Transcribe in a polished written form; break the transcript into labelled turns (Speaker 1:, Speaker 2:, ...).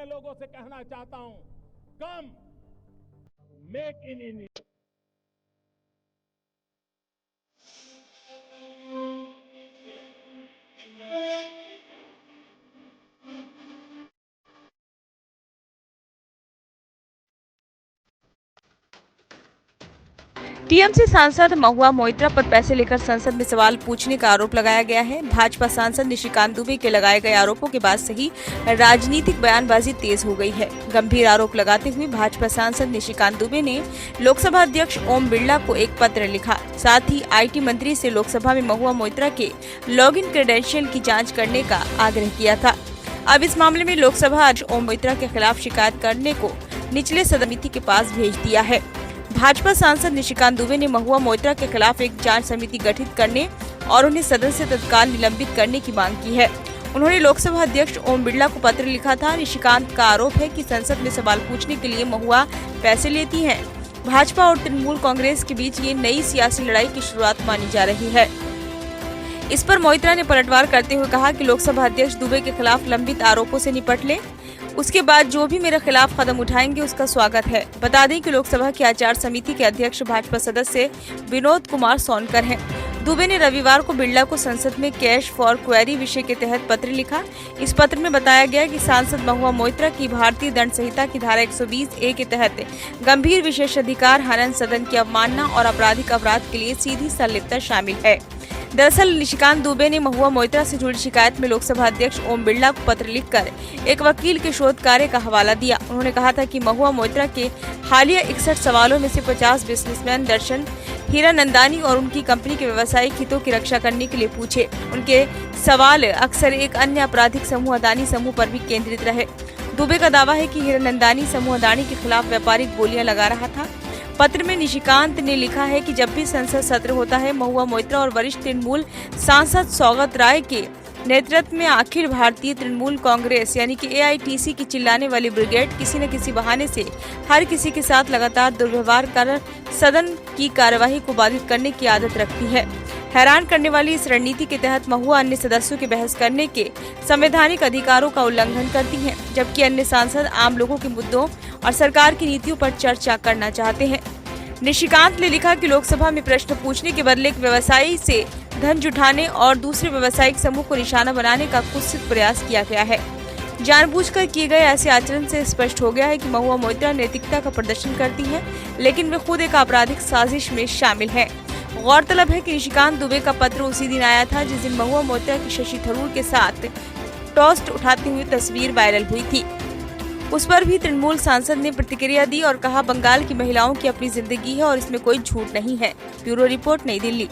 Speaker 1: लोगों से कहना चाहता हूं, कम मेक इन इंडिया।
Speaker 2: टीएमसी सांसद महुआ मोइत्रा पर पैसे लेकर संसद में सवाल पूछने का आरोप लगाया गया है। भाजपा सांसद निशिकांत दुबे के लगाए गए आरोपों के बाद से ही राजनीतिक बयानबाजी तेज हो गई है। गंभीर आरोप लगाते हुए भाजपा सांसद निशिकांत दुबे ने लोकसभा अध्यक्ष ओम बिरला को एक पत्र लिखा। साथ ही आईटी मंत्री से लोकसभा में महुआ मोइत्रा के लॉगिन क्रेडेंशियल की जाँच करने का आग्रह किया था। अब इस मामले में लोकसभा अध्यक्ष ओम मोइत्रा के खिलाफ शिकायत करने को निचले सदन समिति के पास भेज दिया है। भाजपा सांसद निशिकांत दुबे ने महुआ मोइत्रा के खिलाफ एक जांच समिति गठित करने और उन्हें सदन से तत्काल निलंबित करने की मांग की है। उन्होंने लोकसभा अध्यक्ष ओम बिरला को पत्र लिखा था। निशिकांत का आरोप है कि संसद में सवाल पूछने के लिए महुआ पैसे लेती हैं। भाजपा और तृणमूल कांग्रेस के बीच ये नई सियासी लड़ाई की शुरुआत मानी जा रही है। इस पर मोइत्रा ने पलटवार करते हुए कहा कि लोकसभा अध्यक्ष दुबे के खिलाफ लंबित आरोपों से निपट ले, उसके बाद जो भी मेरे खिलाफ कदम उठाएंगे उसका स्वागत है। बता दें कि लोकसभा की आचार समिति के अध्यक्ष भाजपा सदस्य विनोद कुमार सोनकर हैं। दुबे ने रविवार को बिरला को संसद में कैश फॉर क्वेरी विषय के तहत पत्र लिखा। इस पत्र में बताया गया कि सांसद महुआ मोइत्रा की भारतीय दंड संहिता की धारा 120A के तहत गंभीर विशेषाधिकार हनन, सदन की अवमानना और आपराधिक अपराध के लिए सीधी संलिप्तता शामिल है। दरअसल निशिकांत दुबे ने महुआ मोइत्रा से जुड़ी शिकायत में लोकसभा अध्यक्ष ओम बिरला को पत्र लिखकर एक वकील के शोध कार्य का हवाला दिया। उन्होंने कहा था कि महुआ मोइत्रा के हालिया 61 सवालों में से 50 बिजनेसमैन दर्शन हीरानंदानी और उनकी कंपनी के व्यावसायिक हितों की रक्षा करने के लिए पूछे। उनके सवाल अक्सर एक अन्य आपराधिक समूह अदानी समूह पर भी केंद्रित रहे। दुबे का दावा है कि हीरानंदानी समूह अदानी के खिलाफ व्यापारिक बोलियां लगा रहा था। पत्र में निशिकांत ने लिखा है कि जब भी संसद सत्र होता है, महुआ मोइत्रा और वरिष्ठ तृणमूल सांसद सौगत राय के नेतृत्व में अखिल भारतीय तृणमूल कांग्रेस यानी कि AITC की चिल्लाने वाली ब्रिगेड किसी न किसी बहाने से हर किसी के साथ लगातार दुर्व्यवहार कर सदन की कार्यवाही को बाधित करने की आदत रखती है। हैरान करने वाली इस रणनीति के तहत महुआ अन्य सदस्यों के बहस करने के संवैधानिक अधिकारों का उल्लंघन करती हैं, जबकि अन्य सांसद आम लोगों के मुद्दों और सरकार की नीतियों पर चर्चा करना चाहते हैं। निशिकांत ने लिखा कि लोकसभा में प्रश्न पूछने के बदले एक व्यवसायी से धन जुटाने और दूसरे व्यवसायिक समूह को निशाना बनाने का कुत्सित प्रयास किया गया है। जानबूझकर किए गए ऐसे आचरण से स्पष्ट हो गया है कि महुआ मोइत्रा नैतिकता का प्रदर्शन करती है, लेकिन वे खुद एक आपराधिक साजिश में शामिल है। गौरतलब है कि निशिकांत दुबे का पत्र उसी दिन आया था जिस दिन महुआ मोइत्रा की शशि थरूर के साथ टोस्ट उठाती हुई तस्वीर वायरल हुई थी। उस पर भी तृणमूल सांसद ने प्रतिक्रिया दी और कहा, बंगाल की महिलाओं की अपनी जिंदगी है और इसमें कोई झूठ नहीं है। ब्यूरो रिपोर्ट, नई दिल्ली।